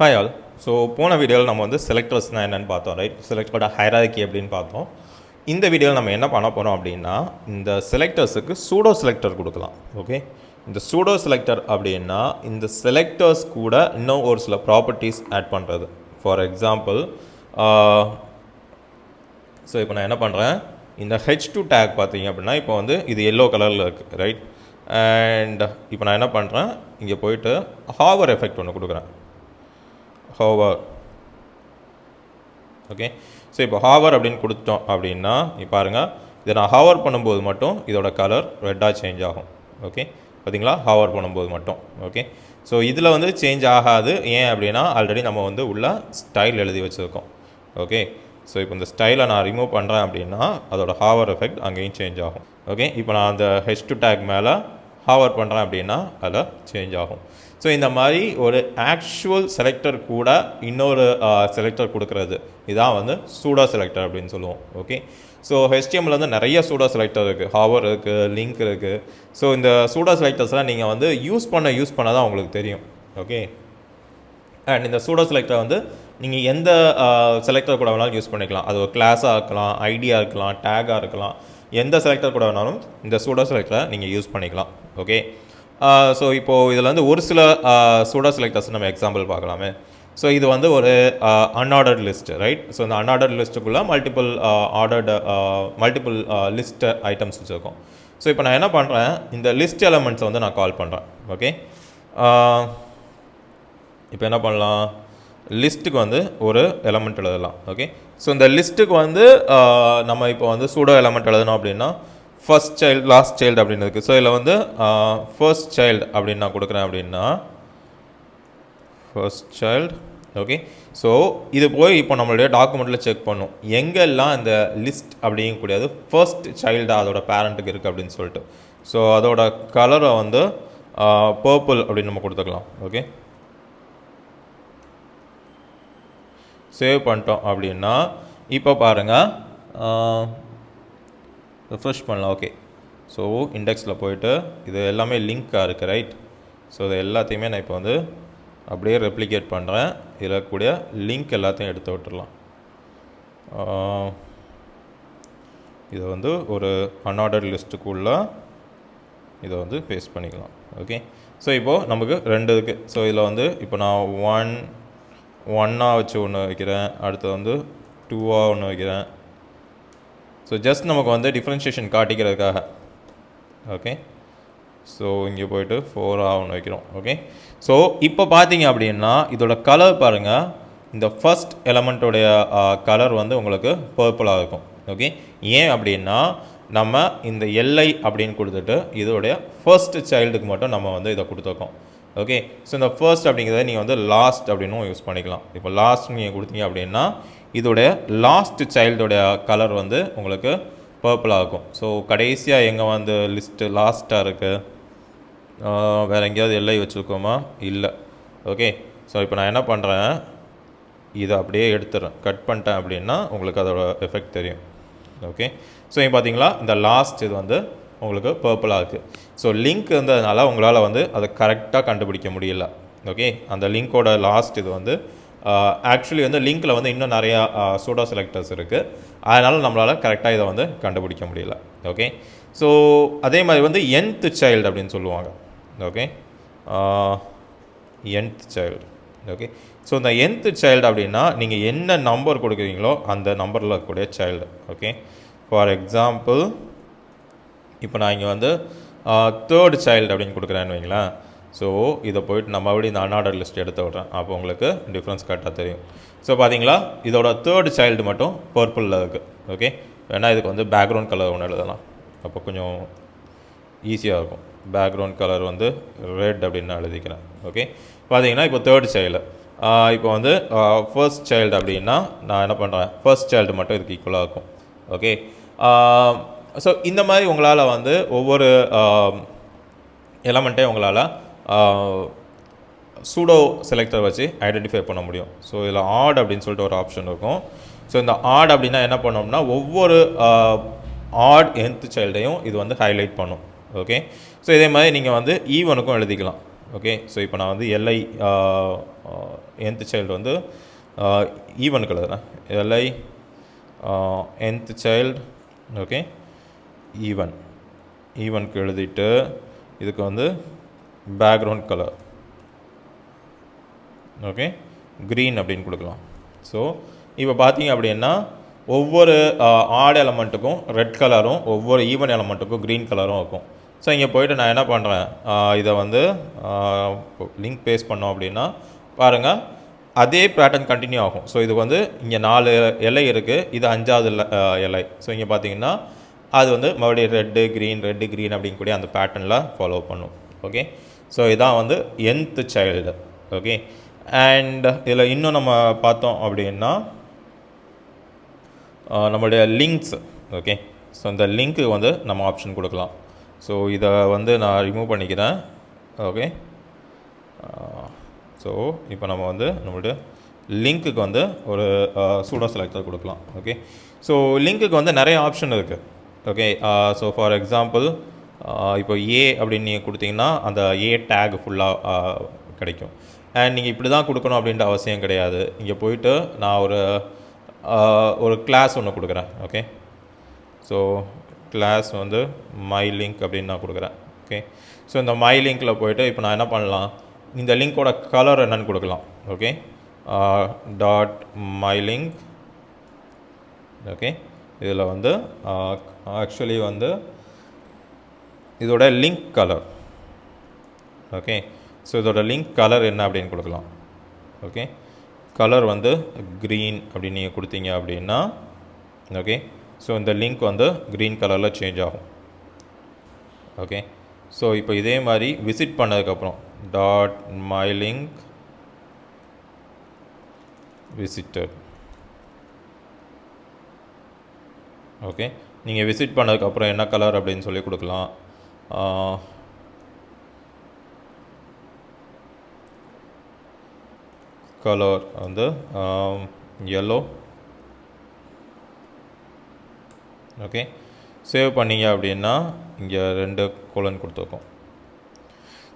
Hi all. So போன வீடியோவில் நம்ம வந்து செலக்டர்ஸ்னால் என்னென்னு பார்த்தோம், ரைட்? செலக்டரோட ஹைரார்கி அப்படின்னு பார்த்தோம். இந்த வீடியோவில் நம்ம என்ன பண்ண போகிறோம் அப்படின்னா, இந்த செலக்டர்ஸுக்கு சூடோ செலக்டர் கொடுக்கலாம். ஓகே, இந்த சூடோ செலக்டர் அப்படின்னா இந்த செலக்டர்ஸ் கூட இன்னும் ஒரு சில ப்ராப்பர்ட்டிஸ் ஆட் பண்ணுறது. ஃபார் எக்ஸாம்பிள், ஸோ இப்போ நான் என்ன பண்ணுறேன், இந்த H2 டேக் பார்த்தீங்க அப்படின்னா இப்போ வந்து இது எல்லோ கலரில் இருக்குது, ரைட்? அண்ட் இப்போ நான் என்ன பண்ணுறேன், இங்கே போயிட்டு ஹாவர் எஃபெக்ட் ஒன்று கொடுக்குறேன். ஹோவர். ஓகே, ஸோ இப்போ ஹாவர் அப்படின்னு கொடுத்தோம் அப்படின்னா இப்போ பாருங்கள், இதை நான் ஹாவர் பண்ணும்போது மட்டும் இதோட கலர் ரெட்டாக சேஞ்ச் ஆகும். ஓகே, பார்த்தீங்களா? ஹாவர் பண்ணும்போது மட்டும். ஓகே, ஸோ இதில் வந்து சேஞ்ச் ஆகாது. ஏன் அப்படின்னா ஆல்ரெடி நம்ம வந்து உள்ள ஸ்டைல் எழுதி வச்சுருக்கோம். ஓகே, ஸோ இப்போ இந்த ஸ்டைலை நான் ரிமூவ் பண்ணுறேன் அப்படின்னா அதோட ஹாவர் எஃபெக்ட் அங்கேயும் சேஞ்ச் ஆகும். ஓகே, இப்போ நான் அந்த H2 டேக் மேலே ஹாவர் பண்ணுறேன் அப்படின்னா அதில் சேஞ்ச் ஆகும். ஸோ இந்த மாதிரி ஒரு ஆக்சுவல் செலக்டர் கூட இன்னொரு செலக்டர் கொடுக்குறது இதான் வந்து சூடோ செலக்டர் அப்படின்னு சொல்லுவோம். ஓகே, ஸோ HTML வந்து நிறைய சூடோ செலக்டர் இருக்குது, ஹாவர் இருக்குது, லிங்க் இருக்குது. ஸோ இந்த சூடோ செலக்டர்ஸ்லாம் நீங்கள் வந்து யூஸ் பண்ண தான் உங்களுக்கு தெரியும். ஓகே, அண்ட் இந்த சூடோ செலக்டர் வந்து நீங்கள் எந்த செலக்டர் கூட வேணாலும் யூஸ் பண்ணிக்கலாம். அது ஒரு கிளாஸாக இருக்கலாம், ஐடியாக இருக்கலாம், டேக்காக இருக்கலாம், எந்த செலக்டர் கூட வேணாலும் இந்த சூடோ செலக்டரை நீங்கள் யூஸ் பண்ணிக்கலாம். ஓகே, ஸோ இப்போது இதில் வந்து ஒரு சில சூடோ செலக்டர்ஸ் நம்ம எக்ஸாம்பிள் பார்க்கலாமே. ஸோ இது வந்து ஒரு அன்ஆர்டர்ட் லிஸ்ட், ரைட்? ஸோ இந்த அன்ஆர்டர்ட் லிஸ்ட்டுக்குள்ளே மல்டிபிள் லிஸ்ட் ஐட்டம்ஸ் வச்சுருக்கோம். ஸோ இப்போ நான் என்ன பண்ணுறேன், இந்த லிஸ்ட் எலமெண்ட்ஸை வந்து நான் கால் பண்ணுறேன். ஓகே, இப்போ என்ன பண்ணலாம், லிஸ்ட்டுக்கு வந்து ஒரு எலமெண்ட் எழுதலாம். ஓகே, ஸோ இந்த லிஸ்ட்டுக்கு வந்து நம்ம இப்போ வந்து சூடோ எலமெண்ட் எழுதணும் அப்படின்னா ஃபர்ஸ்ட் சைல்டு, லாஸ்ட் சைல்டு அப்படின்னு இருக்குது. ஸோ இதில் வந்து ஃபர்ஸ்ட் சைல்டு அப்படின்னு நான் கொடுக்குறேன் அப்படின்னா ஃபர்ஸ்ட் சைல்டு. ஓகே, ஸோ இது போய் இப்போ நம்மளுடைய டாக்குமெண்ட்டில் செக் பண்ணும் எங்கெல்லாம் இந்த லிஸ்ட் அப்படிங்கக்கூடியது ஃபர்ஸ்ட் சைல்டு அதோட பேரண்ட்டுக்கு இருக்குது அப்படின்னு சொல்லிட்டு. ஸோ அதோட கலரை வந்து பர்பிள் அப்படின்னு நம்ம கொடுத்துக்கலாம். ஓகே, சேவ் பண்ணிட்டோம் அப்படின்னா இப்போ பாருங்கள், ரெஃப்ரெஷ் பண்ணலாம். ஓகே, ஸோ இண்டெக்ஸில் போய்ட்டு இது எல்லாமே லிங்காக இருக்குது, ரைட்? ஸோ இது எல்லாத்தையுமே நான் இப்போ வந்து அப்படியே ரெப்ளிகேட் பண்ணுறேன். இதில் இருக்கக்கூடிய லிங்க் எல்லாத்தையும் எடுத்து விட்டுடலாம். இதை வந்து ஒரு அன்ஆர்டர்ட் லிஸ்ட்டுக்குள்ளே இதை வந்து பேஸ்ட் பண்ணிக்கலாம். ஓகே, ஸோ இப்போது நமக்கு ரெண்டு இருக்குது. ஸோ இதில் வந்து இப்போ நான் ஒன்னாக வச்சு ஒன்று வைக்கிறேன், அடுத்து வந்து 2ஆக ஒன்று வைக்கிறேன். ஸோ ஜஸ்ட் நமக்கு வந்து டிஃப்ரென்ஷியேஷன் காட்டிக்கிறதுக்காக. ஓகே, ஸோ இங்கே போய்ட்டு 4ஆக ஒன்று வைக்கிறோம். ஓகே, ஸோ இப்போ பார்த்தீங்க அப்படின்னா இதோட கலர் பாருங்கள், இந்த ஃபர்ஸ்ட் எலமெண்ட்டோடைய கலர் வந்து உங்களுக்கு பர்பிளாக இருக்கும். ஓகே, ஏன் அப்படின்னா நம்ம இந்த எல்ஐ அப்படின்னு கொடுத்துட்டு இதோடைய ஃபர்ஸ்ட் சைல்டுக்கு மட்டும் நம்ம வந்து இதை கொடுத்துருக்கோம். ஓகே, ஸோ இந்த ஃபர்ஸ்ட் அப்படிங்கிறத நீங்கள் வந்து லாஸ்ட் அப்படின்னும் யூஸ் பண்ணிக்கலாம். இப்போ லாஸ்ட் நீங்கள் கொடுத்தீங்க அப்படின்னா இதோடைய லாஸ்ட் சைல்டோடைய கலர் வந்து உங்களுக்கு பர்பிளாக இருக்கும். ஸோ கடைசியாக எங்கே வந்து லிஸ்ட்டு லாஸ்ட்டாக இருக்குது, வேறு எங்கேயாவது எல்லை வச்சுருக்கோமா? இல்லை. ஓகே, ஸோ இப்போ நான் என்ன பண்ணுறேன், இதை அப்படியே எடுத்துடுறேன், கட் பண்ணிட்டேன் அப்படின்னா உங்களுக்கு அதோட எஃபெக்ட் தெரியும். ஓகே, ஸோ இங்கே பார்த்தீங்களா இந்த லாஸ்ட் இது வந்து உங்களுக்கு பர்பிளாக இருக்குது. ஸோ லிங்க் இருந்ததுனால உங்களால் வந்து அதை கரெக்டாக கண்டுபிடிக்க முடியல. ஓகே, அந்த லிங்க்கோட லாஸ்ட் இது வந்து ஆக்சுவலி வந்து லிங்க்கில் வந்து இன்னும் நிறையா சூடோ செலக்டர்ஸ் இருக்குது, அதனால் நம்மளால் கரெக்டாக இதை வந்து கண்டுபிடிக்க முடியல. ஓகே, ஸோ அதே மாதிரி வந்து nth சைல்டு அப்படின்னு சொல்லுவாங்க. Okay, nth child. Okay, so இந்த nth சைல்டு அப்படின்னா நீங்கள் என்ன நம்பர் கொடுக்குறீங்களோ அந்த நம்பரில் இருக்கக்கூடிய சைல்டு. ஓகே, ஃபார் எக்ஸாம்பிள் இப்போ நான் இங்கே வந்து தேர்ட் சைல்டு அப்படின்னு கொடுக்குறேன்னு வைங்களேன். ஸோ இதை போய்ட்டு நம்ம அப்படி இந்த அன்ஆர்டர் லிஸ்ட் எடுத்து விட்றேன், அப்போ உங்களுக்கு டிஃப்ரென்ஸ் கரெக்டாக தெரியும். ஸோ பார்த்தீங்களா இதோட தேர்ட் சைல்டு மட்டும் பர்பிளில் இருக்குது. ஓகே, வேணால் இதுக்கு வந்து பேக்ரவுண்ட் கலர் ஒன்று எழுதலாம், அப்போ கொஞ்சம் ஈஸியாக இருக்கும். பேக்ரவுண்ட் கலர் வந்து ரெட் அப்படின்னு நான் எழுதிக்கிறேன். ஓகே, பார்த்தீங்கன்னா இப்போ தேர்ட் சைல்டு, இப்போ வந்து ஃபர்ஸ்ட் சைல்டு அப்படின்னா நான் என்ன பண்ணுறேன், ஃபர்ஸ்ட் சைல்டு மட்டும் இதுக்கு ஈக்குவலாக இருக்கும். ஓகே, ஸோ இந்த மாதிரி உங்களால் வந்து ஒவ்வொரு எலமெண்ட்டையும் உங்களால் சூடோ செலக்டர் வச்சு ஐடென்டிஃபை பண்ண முடியும். ஸோ இதில் ஆட் அப்படின்னு சொல்லிட்டு ஒரு ஆப்ஷன் இருக்கும். ஸோ இந்த ஆட் அப்படின்னா என்ன பண்ணோம்னா ஒவ்வொரு ஆட் nth சைல்டையும் இது வந்து ஹைலைட் பண்ணும். ஓகே, ஸோ இதே மாதிரி நீங்கள் வந்து ஈவனுக்கும் எழுதிக்கலாம். ஓகே. ஸோ இப்போ நான் வந்து எல்ஐ nth சைல்டு வந்து ஈவனுக்கு எழுதுறேன். எல்ஐ nth சைல்டு ஓகே ஈவனுக்கு எழுதிட்டு இதுக்கு வந்து பேக்ரவுண்ட் கலர் ஓகே க்ரீன் அப்படின்னு கொடுக்கலாம். ஸோ இப்போ பார்த்தீங்க அப்படின்னா ஒவ்வொரு ஆட் எலமெண்ட்டுக்கும் ரெட் கலரும் ஒவ்வொரு ஈவன் எலமெண்ட்டுக்கும் க்ரீன் கலரும் இருக்கும். ஸோ இங்கே போய்ட்டு நான் என்ன பண்ணுறேன், இதை வந்து லிங்க் பேஸ்ட் பண்ணோம் அப்படின்னா பாருங்கள் அதே பேட்டர்ன் கண்டினியூ ஆகும். ஸோ இது வந்து இங்கே 4 இலை இருக்குது, இது 5வது இலை. ஸோ இங்கே பார்த்தீங்கன்னா அது வந்து மறுபடியும் ரெட்டு க்ரீன் அப்படிங்கக்கூடிய அந்த பேட்டர்னில் ஃபாலோ பண்ணும். ஓகே. ஸோ இதான் வந்து nth சைல்டு. ஓகே. அண்ட் இதில் இன்னும் நம்ம பார்த்தோம் அப்படின்னா நம்மளுடைய லிங்க்ஸ். ஓகே. ஸோ இந்த லிங்க்கு வந்து நம்ம ஆப்ஷன் கொடுக்கலாம். ஸோ இதை வந்து நான் ரிமூவ் பண்ணிக்கிறேன். ஓகே. ஸோ இப்போ நம்ம வந்து நம்மளுடைய லிங்க்குக்கு வந்து ஒரு சூடோ செலக்டர் கொடுக்கலாம். ஓகே. ஸோ லிங்க்குக்கு வந்து நிறைய ஆப்ஷன் இருக்குது. ஓகே. ஸோ ஃபார் எக்ஸாம்பிள் இப்போ ஏ அப்படின்னு நீங்கள் கொடுத்தீங்கன்னா அந்த ஏ டேக் ஃபுல்லாக கிடைக்கும். அண்ட் நீங்கள் இப்படி தான் கொடுக்கணும் அப்படின்ற அவசியம் கிடையாது. இங்கே போயிட்டு நான் ஒரு கிளாஸ் ஒன்று கொடுக்குறேன். ஓகே. ஸோ கிளாஸ் வந்து மை லிங்க் அப்படின்னு நான் கொடுக்குறேன். ஓகே. ஸோ இந்த மை லிங்க்கில் போய்ட்டு இப்போ நான் என்ன பண்ணலாம், இந்த லிங்க்கோட கலர் என்னன்னு கொடுக்கலாம். Okay. Dot my link. Okay. இதில் வந்து ஆக்சுவலி வந்து இதோட லிங்க் கலர். ஓகே. ஸோ இதோட லிங்க் கலர் என்ன அப்படின்னு கொடுக்கலாம். ஓகே. கலர் வந்து க்ரீன் அப்படின்னு நீங்கள் கொடுத்தீங்க அப்படின்னா ஓகே. ஸோ இந்த லிங்க் வந்து க்ரீன் கலரில் சேஞ்ச் ஆகும். ஓகே. ஸோ இப்போ இதே மாதிரி விசிட் பண்ணதுக்கப்புறம் dot my link visited. Okay. நீங்கள் விசிட் பண்ணதுக்கப்புறம் என்ன கலர் அப்படின்னு சொல்லி கொடுக்கலாம். கலர் வந்து yellow. ஓகே. சேவ் பண்ணிங்க அப்படின்னா இங்கே 2 கோலன் கொடுத்துருக்கோம்.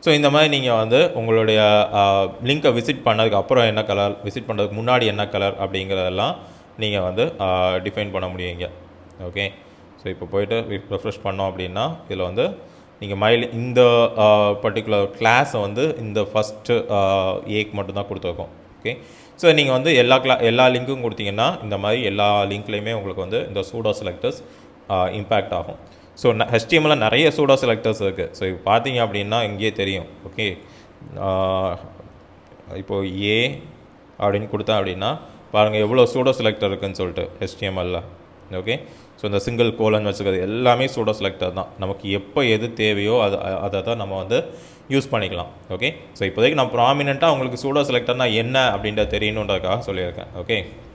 ஸோ இந்த மாதிரி நீங்கள் வந்து உங்களுடைய லிங்க்கை விசிட் பண்ணதுக்கு அப்புறம் என்ன கலர், விசிட் பண்ணுறதுக்கு முன்னாடி என்ன கலர் அப்படிங்கிறதெல்லாம் நீங்கள் வந்து டிஃபைன் பண்ண முடியுங்க. ஓகே. ஸோ இப்போ போய்ட்டு ரெஃப்ரெஷ் பண்ணோம் அப்படின்னா இதில் வந்து நீங்கள் இந்த பர்டிகுலர் கிளாஸை வந்து இந்த ஃபஸ்ட்டு ஏக்கு மட்டும்தான் கொடுத்துருக்கோம். ஓகே. ஸோ நீங்கள் வந்து எல்லா லிங்க்கும் கொடுத்தீங்கன்னா இந்த மாதிரி எல்லா லிங்க்லேயுமே உங்களுக்கு வந்து இந்த சூடோ செலக்டர்ஸ் இம்பேக்ட் ஆகும். ஸோ HTML நிறைய சூடோ செலக்டர்ஸ் இருக்குது. ஸோ இப்போ பார்த்தீங்க அப்படின்னா இங்கேயே தெரியும். ஓகே. இப்போது ஏ அப்படின்னு கொடுத்தேன் அப்படின்னா பாருங்கள் எவ்வளோ சூடோ செலக்டர் இருக்குதுன்னு சொல்லிட்டு HTML. ஓகே. ஸோ இந்த சிங்கிள் கோலன் வச்சுக்கிறது எல்லாமே சூடோ செலக்டர் தான். நமக்கு எப்போ எது தேவையோ அதை தான் நம்ம வந்து யூஸ் பண்ணிக்கலாம். ஓகே. ஸோ இப்போதைக்கு நான் ப்ராமினெண்ட்டாக உங்களுக்கு சூடோ செலக்டர்னால் என்ன அப்படின்றத தெரியணுன்றதுக்காக சொல்லியிருக்கேன். ஓகே.